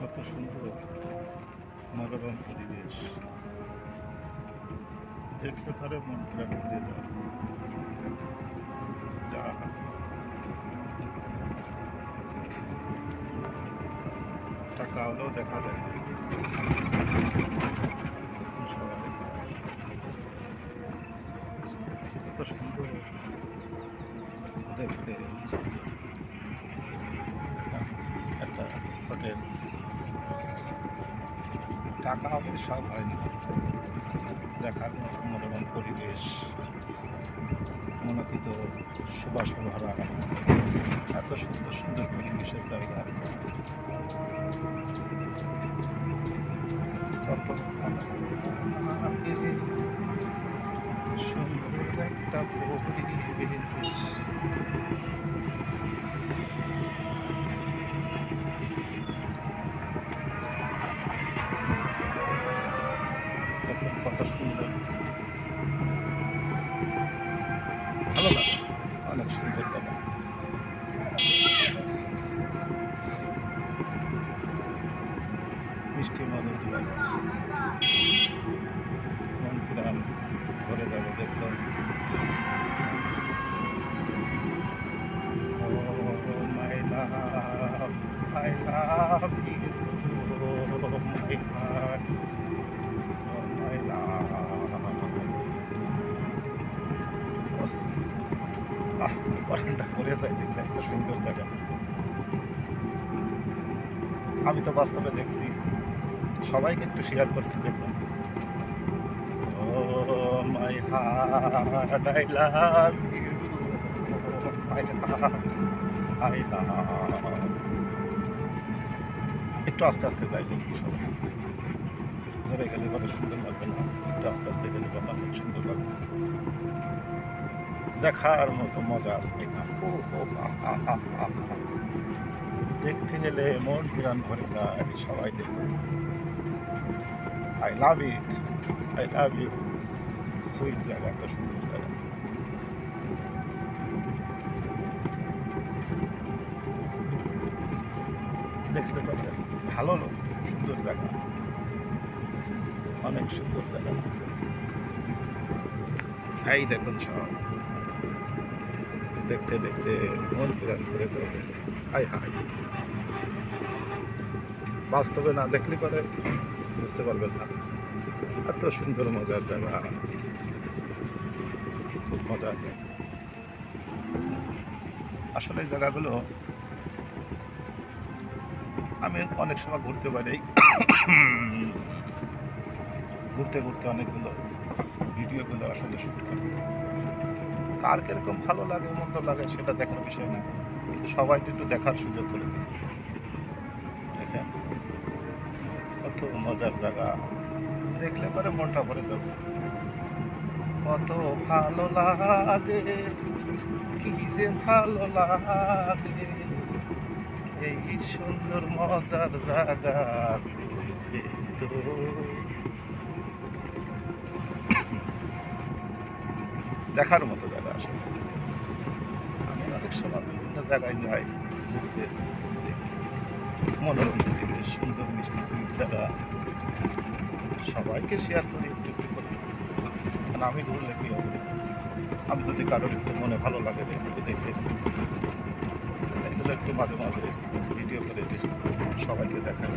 কত সুন্দর মনোরম পরিবেশ, দেখলে পরে মন প্রাণ ভরে যায়। যা টাকা হলেও দেখা যায় না। সবাই কত সুন্দর দেখতে একটা হোটেল। টাকা হলে সব হয় না, দেখার মতো মনোরম পরিবেশ, মনোকিত সুবাসে ভরা এত সুন্দর সুন্দর পরিবেশের জায়গা। কত সুন্দর একটা পরিবেশ। কত সুন্দর, ভালো লাগে, অনেক সুন্দর জায়গা। মিষ্টি মধুর জায়গা, মন প্রাণ ভরে যাবে দেখতে। My love, I love you, my heart, my love. পরানটা ভরে যায় দেখতে, একটা সুন্দর জায়গা। আমি তো বাস্তবে দেখছি, সবাইকে একটু শেয়ার করছি দেখুন। Oh my heart, I love you, my heart, I love. একটু আস্তে আস্তে যাই দেখি, সবাই ধরে গেলে কত সুন্দর লাগবে না? একটু আস্তে আস্তে গেলে কত সুন্দর লাগবে, দেখার মতো মজার জায়গা। দেখতে গেলে মন প্রাণ ভরে যায়। সবাই দেখুন, I love it, I love you. Sweet জায়গা, এত সুন্দর জায়গা। দেখতে পারে ভালো লোক, সুন্দর জায়গা, অনেক সুন্দর জায়গা। এই দেখুন সব দেখতে দেখতে মন প্রাণ ভরে যাবে। হাই হাই, বাস্তবে না দেখলে পরে বুঝতে পারবেন না, এত সুন্দর মজার জায়গা, খুব মজার। আসলে এই জায়গাগুলো আমি অনেক সময় ঘুরতে পারি, ঘুরতে ঘুরতে অনেকগুলো ভিডিওগুলো আসলে শুট করি। কার কিরকম ভালো লাগে মন্দ লাগে সেটা দেখার বিষয় না, কিন্তু সবাইকে একটু দেখার সুযোগ করে দিই। দেখেন কত মজার জায়গা, দেখলে পরে মনটা ভরে যাবে। কত ভালো লাগে, কি যে ভালো লাগে এই সুন্দর মজার জায়গা। দেখার মতো জায়গা আসলে। আমি অনেক সময় বিভিন্ন জায়গায় যাই ঘুরতে, মনোরম পরিবেশ, সুন্দর মিষ্টি সুইট জায়গা, সবাইকে শেয়ার করি একটু একটু করে। কারণ আমি ঘুরলে কি হবে, আমি যদি কারোর একটু মনে ভালো লাগে একটু দেখে এগুলো একটু মাঝে মাঝে ভিডিও করে দিই, সবাইকে দেখাই।